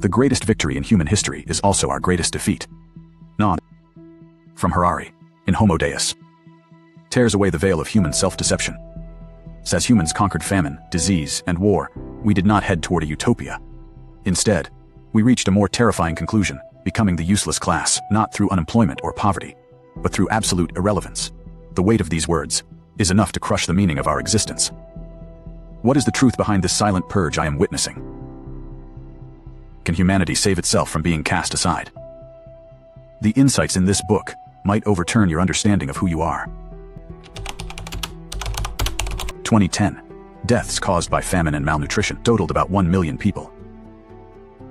The greatest victory in human history is also our greatest defeat. Nod. From Harari, in Homo Deus. Tears away the veil of human self-deception. As humans conquered famine, disease, and war, we did not head toward a utopia. Instead, we reached a more terrifying conclusion, becoming the useless class, not through unemployment or poverty, but through absolute irrelevance. The weight of these words is enough to crush the meaning of our existence. What is the truth behind this silent purge I am witnessing? Can humanity save itself from being cast aside? The insights in this book might overturn your understanding of who you are. 2010. Deaths caused by famine and malnutrition totaled about 1 million people.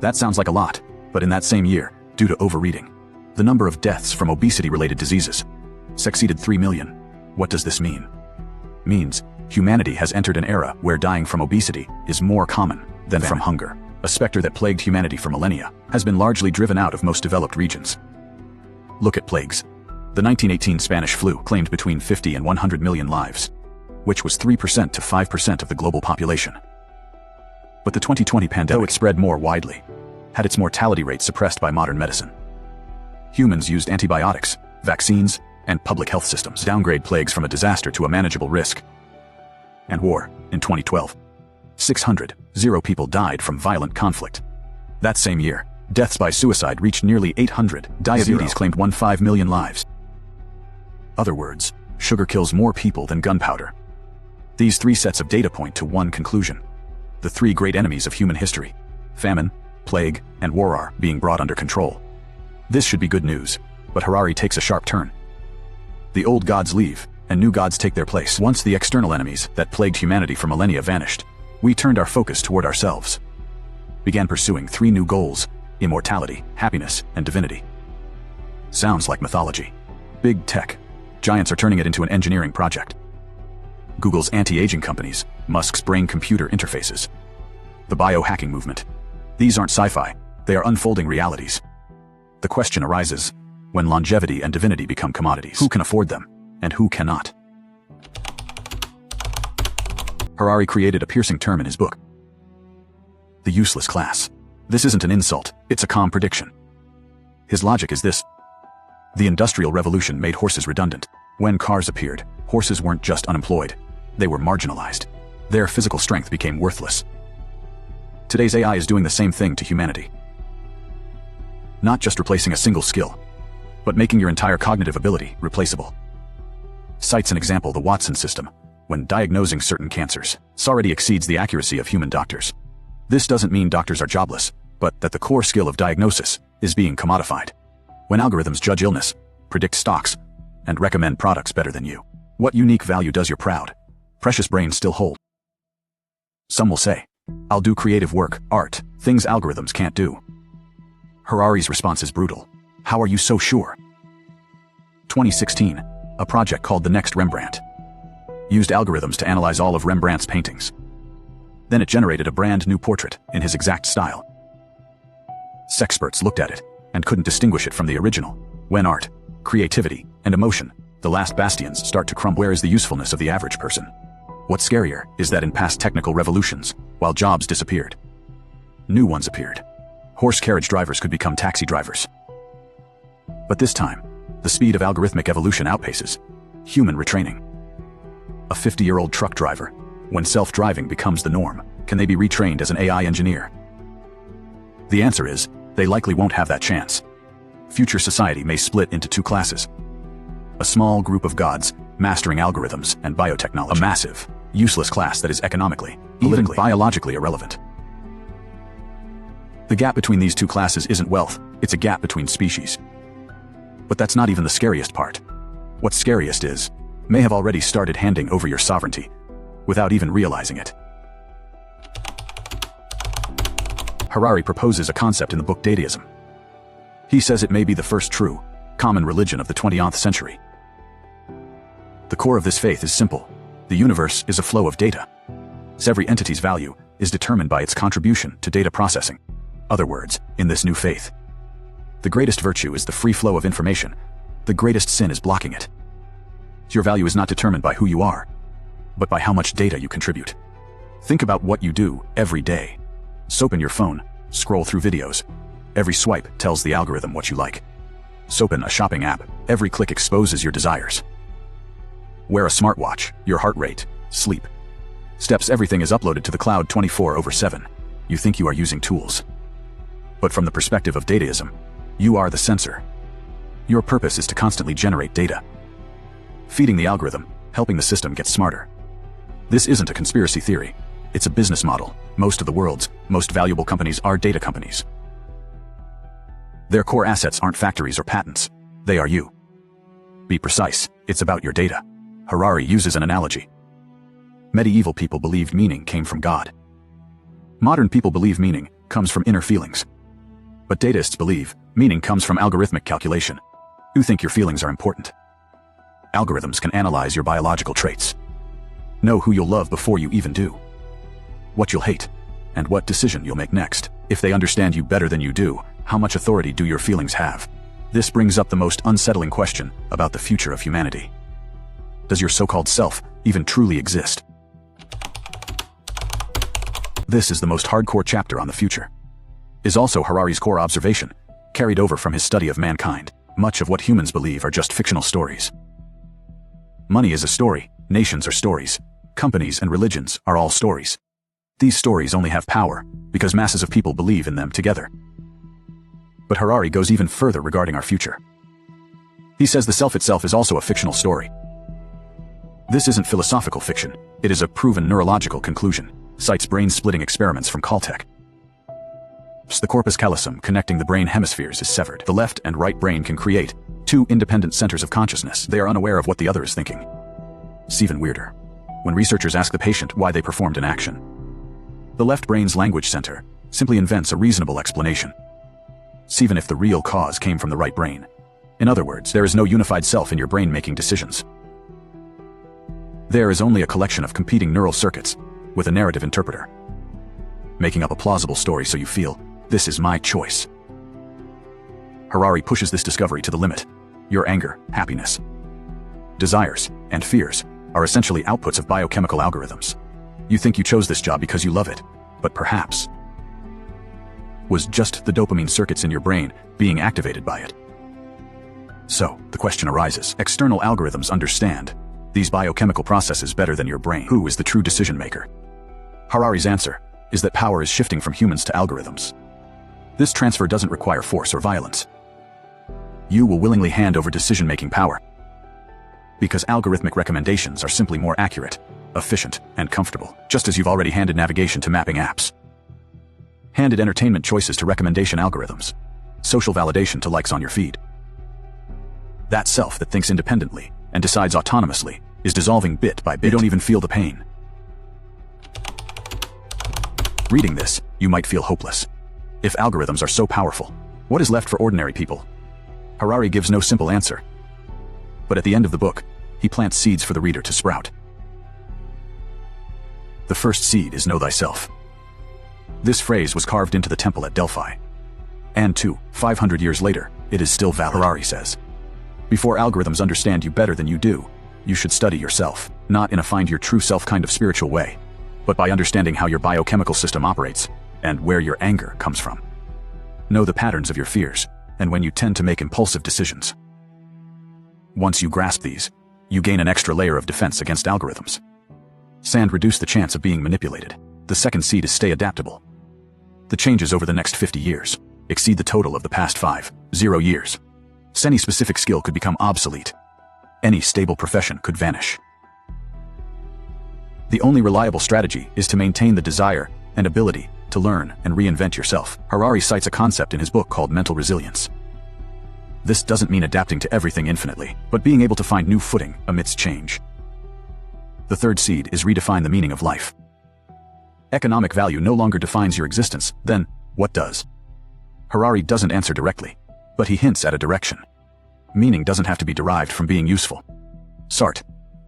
That sounds like a lot, but in that same year, due to overeating, the number of deaths from obesity-related diseases exceeded 3 million. What does this mean? Means humanity has entered an era where dying from obesity is more common than from hunger. A specter that plagued humanity for millennia has been largely driven out of most developed regions. Look at plagues. The 1918 Spanish flu claimed between 50 and 100 million lives, which was 3% to 5% of the global population. But the 2020 pandemic, though it spread more widely, had its mortality rate suppressed by modern medicine. Humans used antibiotics, vaccines, and public health systems to downgrade plagues from a disaster to a manageable risk. And war, in 2012. 600 people died from violent conflict. That same year, deaths by suicide reached nearly 800. Diabetes claimed 1.5 million lives. Other words, sugar kills more people than gunpowder. These three sets of data point to one conclusion. The three great enemies of human history, famine, plague, and war, are being brought under control. This should be good news, but Harari takes a sharp turn. The old gods leave, and new gods take their place. Once the external enemies that plagued humanity for millennia vanished, we turned our focus toward ourselves. Began pursuing three new goals: immortality, happiness, and divinity. Sounds like mythology. Big tech. Giants are turning it into an engineering project. Google's anti-aging companies, Musk's brain-computer interfaces, the biohacking movement. These aren't sci-fi, they are unfolding realities. The question arises, when longevity and divinity become commodities, who can afford them, and who cannot? Harari created a piercing term in his book: the useless class. This isn't an insult, it's a calm prediction. His logic is this: the Industrial Revolution made horses redundant. When cars appeared, horses weren't just unemployed, they were marginalized. Their physical strength became worthless. Today's AI is doing the same thing to humanity. Not just replacing a single skill, but making your entire cognitive ability replaceable. Cites an example: the Watson system, when diagnosing certain cancers, already exceeds the accuracy of human doctors. This doesn't mean doctors are jobless, but that the core skill of diagnosis is being commodified. When algorithms judge illness, predict stocks, and recommend products better than you, what unique value does your proud, precious brain still hold? Some will say, I'll do creative work, art, things algorithms can't do. Harari's response is brutal. How are you so sure? 2016, a project called The Next Rembrandt used algorithms to analyze all of Rembrandt's paintings. Then it generated a brand new portrait in his exact style. Sexperts looked at it and couldn't distinguish it from the original. When art, creativity, and emotion, the last bastions, start to crumble, where is the usefulness of the average person? What's scarier is that in past technical revolutions, while jobs disappeared, new ones appeared. Horse carriage drivers could become taxi drivers. But this time, the speed of algorithmic evolution outpaces human retraining. A 50-year-old truck driver, when self-driving becomes the norm, can they be retrained as an AI engineer? The answer is, they likely won't have that chance. Future society may split into two classes. A small group of gods, mastering algorithms and biotechnology. A massive, useless class that is economically, politically, biologically irrelevant. The gap between these two classes isn't wealth, it's a gap between species. But that's not even the scariest part. What's scariest is, may have already started handing over your sovereignty, without even realizing it. Harari proposes a concept in the book Dataism. He says it may be the first true, common religion of the 20th century. The core of this faith is simple: the universe is a flow of data. Every entity's value is determined by its contribution to data processing. Other words, in this new faith, the greatest virtue is the free flow of information. The greatest sin is blocking it. Your value is not determined by who you are, but by how much data you contribute. Think about what you do every day. Open your phone, Scroll through videos. Every swipe tells the algorithm what you like. Open a shopping app. Every click exposes your desires. Wear a smartwatch. Your heart rate, sleep, steps, everything is uploaded to the cloud 24/7. You think you are using tools. But from the perspective of dataism, you are the sensor. Your purpose is to constantly generate data, feeding the algorithm, helping the system get smarter. This isn't a conspiracy theory. It's a business model. Most of the world's most valuable companies are data companies. Their core assets aren't factories or patents. They are you. Be precise. It's about your data. Harari uses an analogy. Medieval people believed meaning came from God. Modern people believe meaning comes from inner feelings. But dataists believe meaning comes from algorithmic calculation. You think your feelings are important. Algorithms can analyze your biological traits, know who you'll love before you even do, what you'll hate, and what decision you'll make next. If they understand you better than you do, how much authority do your feelings have? This brings up the most unsettling question about the future of humanity. Does your so-called self even truly exist? This is the most hardcore chapter on the future. Is also Harari's core observation, carried over from his study of mankind. Much of what humans believe are just fictional stories. Money is a story, nations are stories, companies and religions are all stories. These stories only have power because masses of people believe in them together. But Harari goes even further regarding our future. He says the self itself is also a fictional story. This isn't philosophical fiction, it is a proven neurological conclusion, cites brain-splitting experiments from Caltech. The corpus callosum connecting the brain hemispheres is severed. The left and right brain can create two independent centers of consciousness. They are unaware of what the other is thinking. It's even weirder when researchers ask the patient why they performed an action. The left brain's language center simply invents a reasonable explanation, even if the real cause came from the right brain. In other words, there is no unified self in your brain making decisions. There is only a collection of competing neural circuits with a narrative interpreter, making up a plausible story so you feel, this is my choice. Harari pushes this discovery to the limit. Your anger, happiness, desires, and fears are essentially outputs of biochemical algorithms. You think you chose this job because you love it, but perhaps was just the dopamine circuits in your brain being activated by it. So, the question arises, external algorithms understand these biochemical processes better than your brain. Who is the true decision maker? Harari's answer is that power is shifting from humans to algorithms. This transfer doesn't require force or violence. You will willingly hand over decision-making power because algorithmic recommendations are simply more accurate, efficient, and comfortable, just as you've already handed navigation to mapping apps, handed entertainment choices to recommendation algorithms, social validation to likes on your feed. That self that thinks independently and decides autonomously is dissolving bit by bit. You don't even feel the pain. Reading this, you might feel hopeless. If algorithms are so powerful, what is left for ordinary people? Harari gives no simple answer. But at the end of the book, he plants seeds for the reader to sprout. The first seed is know thyself. This phrase was carved into the temple at Delphi. And 500 years later, it is still valid. Harari says, before algorithms understand you better than you do, you should study yourself, not in a find your true self kind of spiritual way, but by understanding how your biochemical system operates and where your anger comes from. Know the patterns of your fears and when you tend to make impulsive decisions. Once you grasp these, you gain an extra layer of defense against algorithms. And reduce the chance of being manipulated. The second seed is stay adaptable. The changes over the next 50 years exceed the total of the past 0 years. Any specific skill could become obsolete. Any stable profession could vanish. The only reliable strategy is to maintain the desire and ability to learn and reinvent yourself. Harari cites a concept in his book called mental resilience. This doesn't mean adapting to everything infinitely, but being able to find new footing amidst change. The third seed is redefine the meaning of life. Economic value no longer defines your existence, then what does? Harari doesn't answer directly, but he hints at a direction. Meaning doesn't have to be derived from being useful. Art,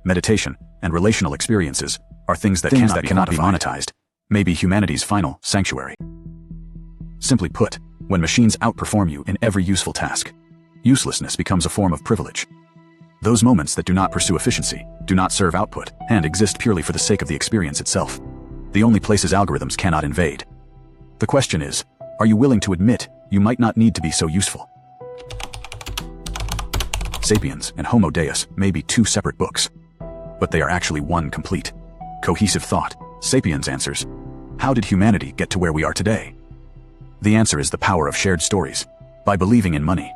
meditation, and relational experiences are things that cannot be monetized, may be humanity's final sanctuary. Simply put, when machines outperform you in every useful task, uselessness becomes a form of privilege. Those moments that do not pursue efficiency, do not serve output, and exist purely for the sake of the experience itself. The only places algorithms cannot invade. The question is, Are you willing to admit you might not need to be so useful? Sapiens and Homo Deus may be two separate books, but they are actually one complete, cohesive thought. Sapiens answers, how did humanity get to where we are today? The answer is the power of shared stories. By believing in money,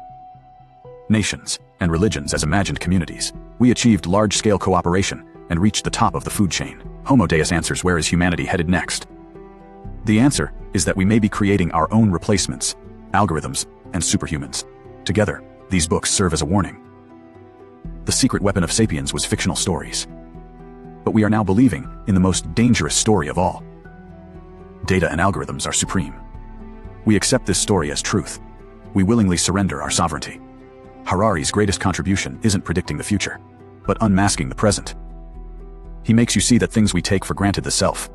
nations, and religions as imagined communities, we achieved large-scale cooperation and reached the top of the food chain. Homo Deus answers, where is humanity headed next? The answer is that we may be creating our own replacements, algorithms, and superhumans. Together, these books serve as a warning. The secret weapon of Sapiens was fictional stories. But we are now believing in the most dangerous story of all. Data and algorithms are supreme. We accept this story as truth. We willingly surrender our sovereignty. Harari's greatest contribution isn't predicting the future, but unmasking the present. He makes you see that things we take for granted, the self,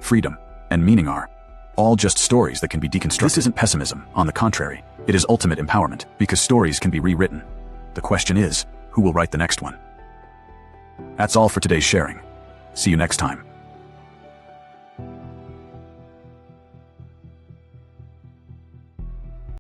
freedom, and meaning, are all just stories that can be deconstructed. This isn't pessimism, on the contrary. It is ultimate empowerment, because stories can be rewritten. The question is, who will write the next one? That's all for today's sharing. See you next time.